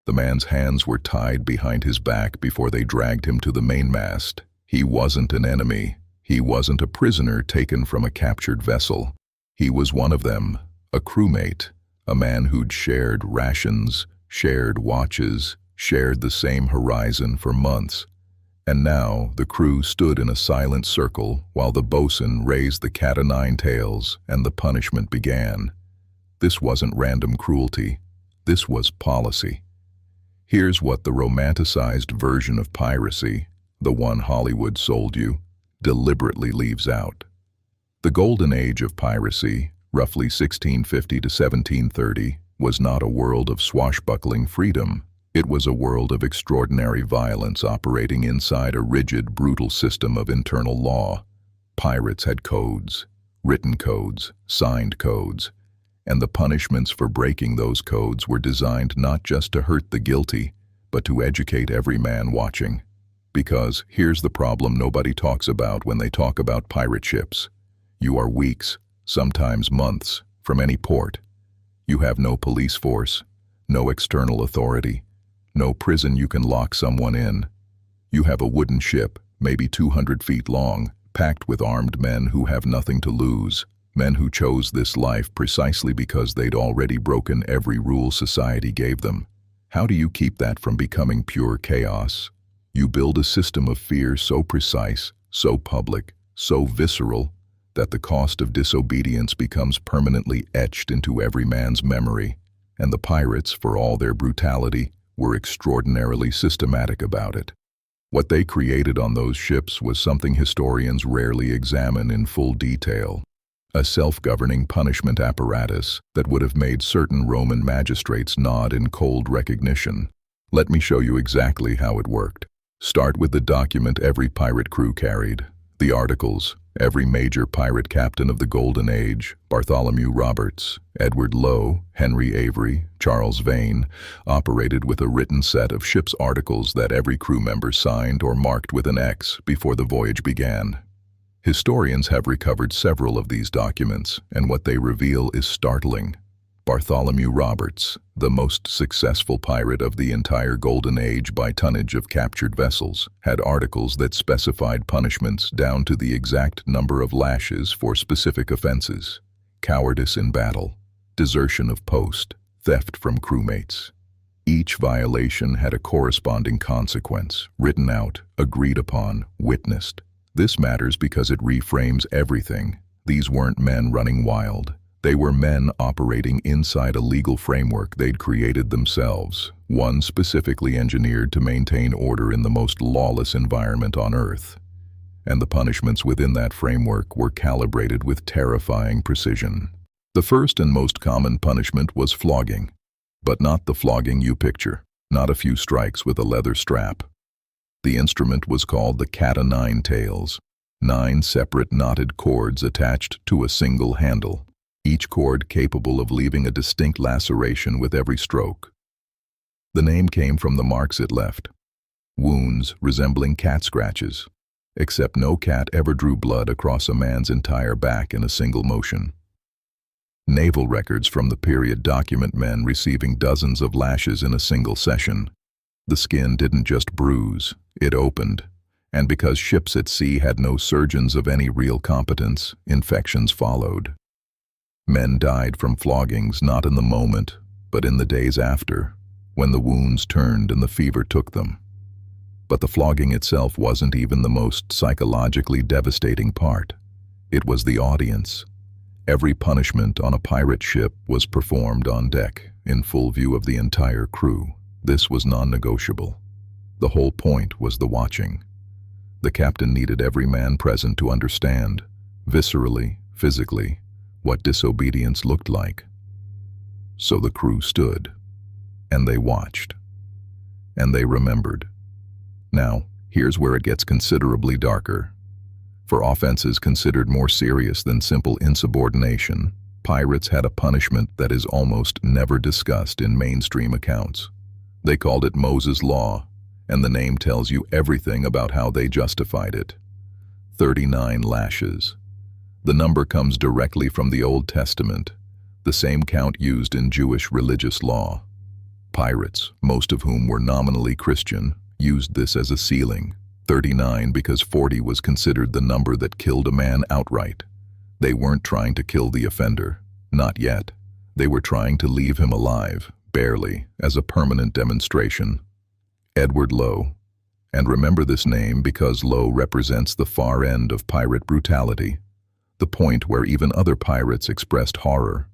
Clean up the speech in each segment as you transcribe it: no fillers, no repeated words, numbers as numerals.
The man's hands were tied behind his back before they dragged him to the mainmast. He wasn't an enemy. He wasn't a prisoner taken from a captured vessel. He was one of them, a crewmate, a man who'd shared rations, shared watches, shared the same horizon for months. And now the crew stood in a silent circle while the bosun raised the cat-o'-nine-tails and the punishment began. This wasn't random cruelty. This was policy. Here's what the romanticized version of piracy, the one Hollywood sold you, deliberately leaves out. The Golden Age of Piracy, roughly 1650 to 1730, was not a world of swashbuckling freedom. It was a world of extraordinary violence operating inside a rigid, brutal system of internal law. Pirates had codes, written codes, signed codes, and the punishments for breaking those codes were designed not just to hurt the guilty, but to educate every man watching. Because here's the problem nobody talks about when they talk about pirate ships. You are weeks, sometimes months, from any port. You have no police force, no external authority, no prison you can lock someone in. You have a wooden ship, maybe 200 feet long, packed with armed men who have nothing to lose. Men who chose this life precisely because they'd already broken every rule society gave them. How do you keep that from becoming pure chaos? You build a system of fear so precise, so public, so visceral, that the cost of disobedience becomes permanently etched into every man's memory. And the pirates, for all their brutality, were extraordinarily systematic about it. What they created on those ships was something historians rarely examine in full detail. A self-governing punishment apparatus that would have made certain Roman magistrates nod in cold recognition. Let me show you exactly how it worked. Start with the document every pirate crew carried. The articles. Every major pirate captain of the Golden Age, Bartholomew Roberts, Edward Lowe, Henry Avery, Charles Vane, operated with a written set of ship's articles that every crew member signed or marked with an X before the voyage began. Historians have recovered several of these documents, and what they reveal is startling. Bartholomew Roberts, the most successful pirate of the entire Golden Age by tonnage of captured vessels, had articles that specified punishments down to the exact number of lashes for specific offenses: cowardice in battle, desertion of post, theft from crewmates. Each violation had a corresponding consequence, written out, agreed upon, witnessed. This matters because it reframes everything. These weren't men running wild. They were men operating inside a legal framework they'd created themselves, one specifically engineered to maintain order in the most lawless environment on Earth. And the punishments within that framework were calibrated with terrifying precision. The first and most common punishment was flogging, but not the flogging you picture, not a few strikes with a leather strap. The instrument was called the cat-o'-nine-tails, 9 separate knotted cords attached to a single handle, each cord capable of leaving a distinct laceration with every stroke. The name came from the marks it left, wounds resembling cat scratches, except no cat ever drew blood across a man's entire back in a single motion. Naval records from the period document men receiving dozens of lashes in a single session. The skin didn't just bruise, it opened, and because ships at sea had no surgeons of any real competence, infections followed. Men died from floggings not in the moment, but in the days after, when the wounds turned and the fever took them. But the flogging itself wasn't even the most psychologically devastating part. It was the audience. Every punishment on a pirate ship was performed on deck, in full view of the entire crew. This was non-negotiable. The whole point was the watching. The captain needed every man present to understand, viscerally, physically, what disobedience looked like. So the crew stood, and they watched, and they remembered. Now, here's where it gets considerably darker. For offenses considered more serious than simple insubordination, pirates had a punishment that is almost never discussed in mainstream accounts. They called it Moses' Law, and the name tells you everything about how they justified it. 39 lashes. The number comes directly from the Old Testament, the same count used in Jewish religious law. Pirates, most of whom were nominally Christian, used this as a ceiling, 39 because 40 was considered the number that killed a man outright. They weren't trying to kill the offender, not yet. They were trying to leave him alive, barely, as a permanent demonstration. Edward Lowe. And remember this name because Lowe represents the far end of pirate brutality, the point where even other pirates expressed horror.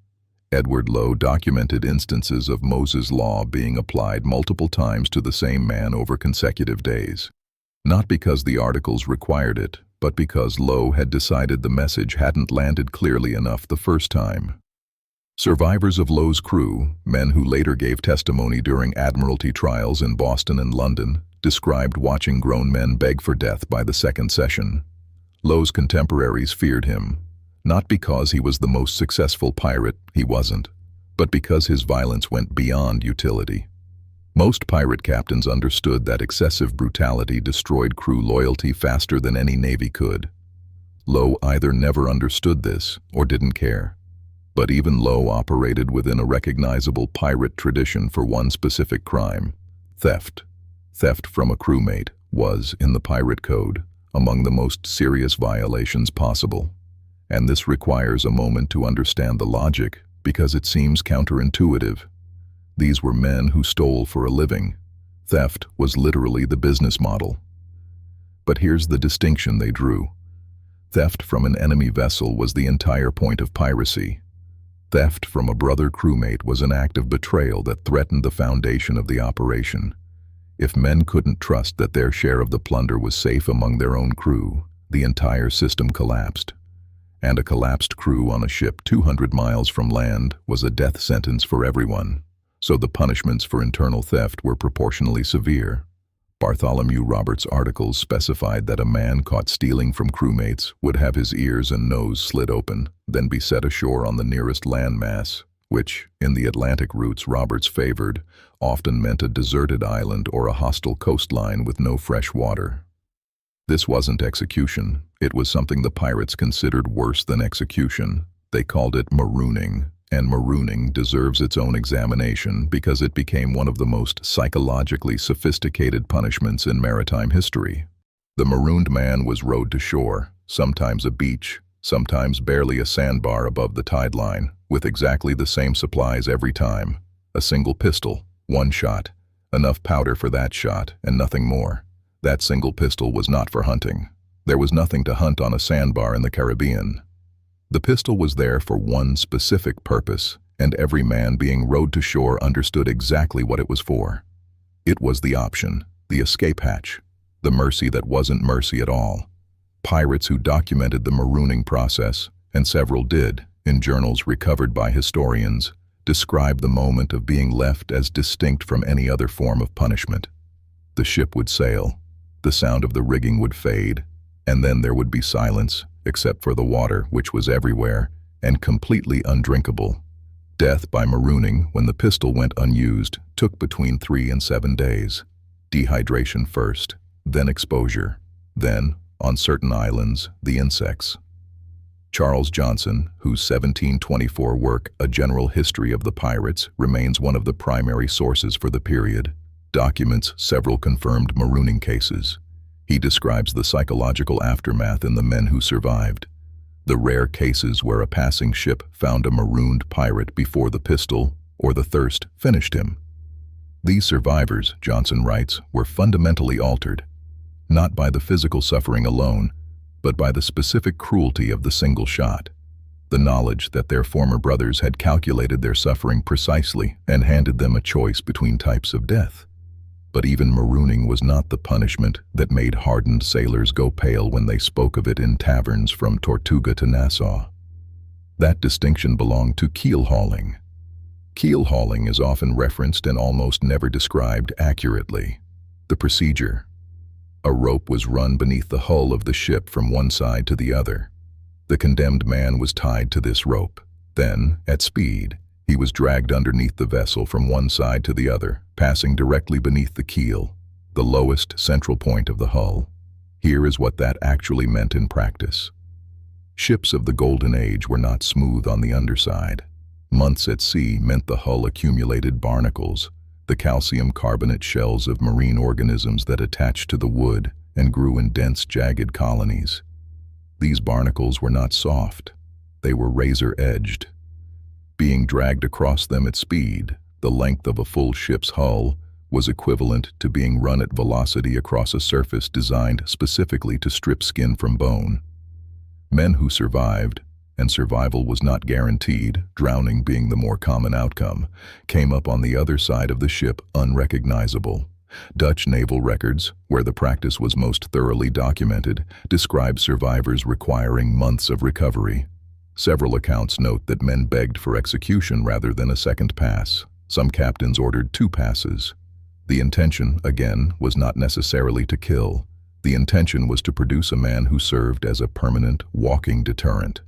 Edward Lowe documented instances of Moses' law being applied multiple times to the same man over consecutive days. Not because the articles required it, but because Lowe had decided the message hadn't landed clearly enough the first time. Survivors of Lowe's crew, men who later gave testimony during Admiralty trials in Boston and London, described watching grown men beg for death by the second session. Lowe's contemporaries feared him, not because he was the most successful pirate, he wasn't, but because his violence went beyond utility. Most pirate captains understood that excessive brutality destroyed crew loyalty faster than any navy could. Lowe either never understood this or didn't care. But even Lowe operated within a recognizable pirate tradition for one specific crime: theft. Theft from a crewmate was, in the pirate code, among the most serious violations possible. And this requires a moment to understand the logic, because it seems counterintuitive. These were men who stole for a living. Theft was literally the business model. But here's the distinction they drew. Theft from an enemy vessel was the entire point of piracy. Theft from a brother crewmate was an act of betrayal that threatened the foundation of the operation. If men couldn't trust that their share of the plunder was safe among their own crew, the entire system collapsed. And a collapsed crew on a ship 200 miles from land was a death sentence for everyone, so the punishments for internal theft were proportionally severe. Bartholomew Roberts' articles specified that a man caught stealing from crewmates would have his ears and nose slit open, then be set ashore on the nearest landmass, which, in the Atlantic routes Roberts favored, often meant a deserted island or a hostile coastline with no fresh water. This wasn't execution. It was something the pirates considered worse than execution. They called it marooning, and marooning deserves its own examination because it became one of the most psychologically sophisticated punishments in maritime history. The marooned man was rowed to shore, sometimes a beach, sometimes barely a sandbar above the tide line, with exactly the same supplies every time: a single pistol, one shot, enough powder for that shot, and nothing more. That single pistol was not for hunting. There was nothing to hunt on a sandbar in the Caribbean. The pistol was there for one specific purpose, and every man being rowed to shore understood exactly what it was for. It was the option, the escape hatch, the mercy that wasn't mercy at all. Pirates who documented the marooning process, and several did, in journals recovered by historians, describe the moment of being left as distinct from any other form of punishment. The ship would sail, the sound of the rigging would fade, and then there would be silence, except for the water, which was everywhere, and completely undrinkable. Death by marooning, when the pistol went unused, took between 3 and 7 days. Dehydration first, then exposure, then, on certain islands, the insects. Charles Johnson, whose 1724 work, A General History of the Pirates, remains one of the primary sources for the period, documents several confirmed marooning cases. He describes the psychological aftermath in the men who survived, the rare cases where a passing ship found a marooned pirate before the pistol or the thirst finished him. These survivors, Johnson writes, were fundamentally altered, not by the physical suffering alone, but by the specific cruelty of the single shot, the knowledge that their former brothers had calculated their suffering precisely and handed them a choice between types of death. But even marooning was not the punishment that made hardened sailors go pale when they spoke of it in taverns from Tortuga to Nassau. That distinction belonged to keelhauling. Keelhauling is often referenced and almost never described accurately. The procedure: a rope was run beneath the hull of the ship from one side to the other. The condemned man was tied to this rope. Then, at speed, he was dragged underneath the vessel from one side to the other, passing directly beneath the keel, the lowest central point of the hull. Here is what that actually meant in practice. Ships of the Golden Age were not smooth on the underside. Months at sea meant the hull accumulated barnacles. The the calcium carbonate shells of marine organisms that attached to the wood and grew in dense, jagged colonies. These barnacles were not soft. They were razor-edged. Being dragged across them at speed, the length of a full ship's hull, was equivalent to being run at velocity across a surface designed specifically to strip skin from bone. Men who survived, and survival was not guaranteed, drowning being the more common outcome, came up on the other side of the ship unrecognizable. Dutch naval records, where the practice was most thoroughly documented, describe survivors requiring months of recovery. Several accounts note that men begged for execution rather than a second pass. Some captains ordered 2 passes. The intention, again, was not necessarily to kill. The intention was to produce a man who served as a permanent, walking deterrent.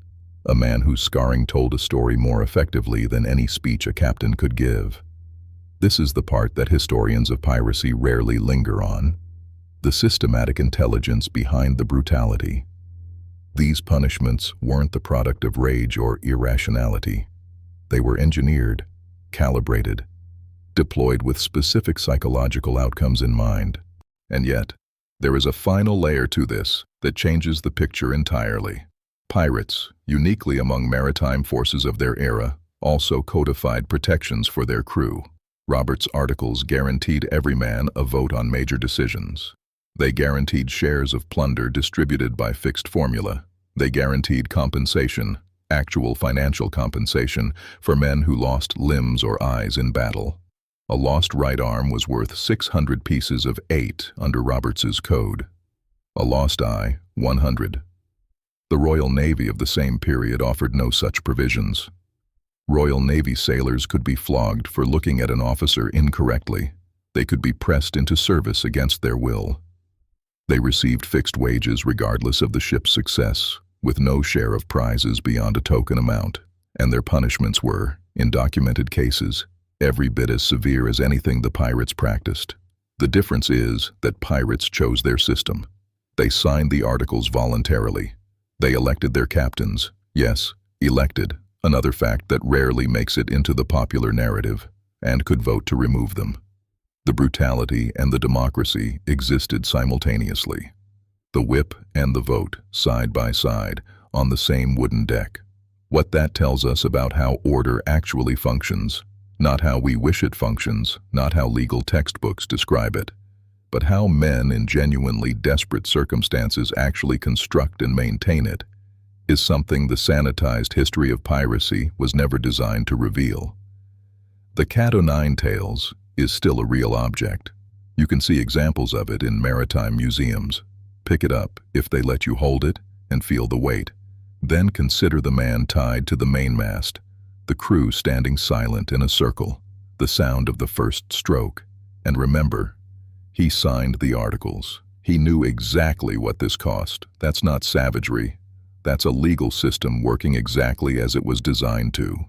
A man whose scarring told a story more effectively than any speech a captain could give. This is the part that historians of piracy rarely linger on: the systematic intelligence behind the brutality. These punishments weren't the product of rage or irrationality. They were engineered, calibrated, deployed with specific psychological outcomes in mind. And yet, there is a final layer to this that changes the picture entirely. Pirates, uniquely among maritime forces of their era, also codified protections for their crew. Roberts' articles guaranteed every man a vote on major decisions. They guaranteed shares of plunder distributed by fixed formula. They guaranteed compensation, actual financial compensation, for men who lost limbs or eyes in battle. A lost right arm was worth 600 pieces of 8 under Roberts's code. A lost eye, 100. The Royal Navy of the same period offered no such provisions. Royal Navy sailors could be flogged for looking at an officer incorrectly. They could be pressed into service against their will. They received fixed wages regardless of the ship's success, with no share of prizes beyond a token amount, and their punishments were, in documented cases, every bit as severe as anything the pirates practiced. The difference is that pirates chose their system. They signed the articles voluntarily. They elected their captains. Yes, elected, another fact that rarely makes it into the popular narrative, and could vote to remove them. The brutality and the democracy existed simultaneously. The whip and the vote, side by side, on the same wooden deck. What that tells us about how order actually functions, not how we wish it functions, not how legal textbooks describe it, but how men in genuinely desperate circumstances actually construct and maintain it, is something the sanitized history of piracy was never designed to reveal. The cat-o'-nine tails is still a real object. You can see examples of it in maritime museums. Pick it up if they let you hold it and feel the weight. Then consider the man tied to the mainmast, the crew standing silent in a circle, the sound of the first stroke. And remember, he signed the articles. He knew exactly what this cost. That's not savagery. That's a legal system working exactly as it was designed to.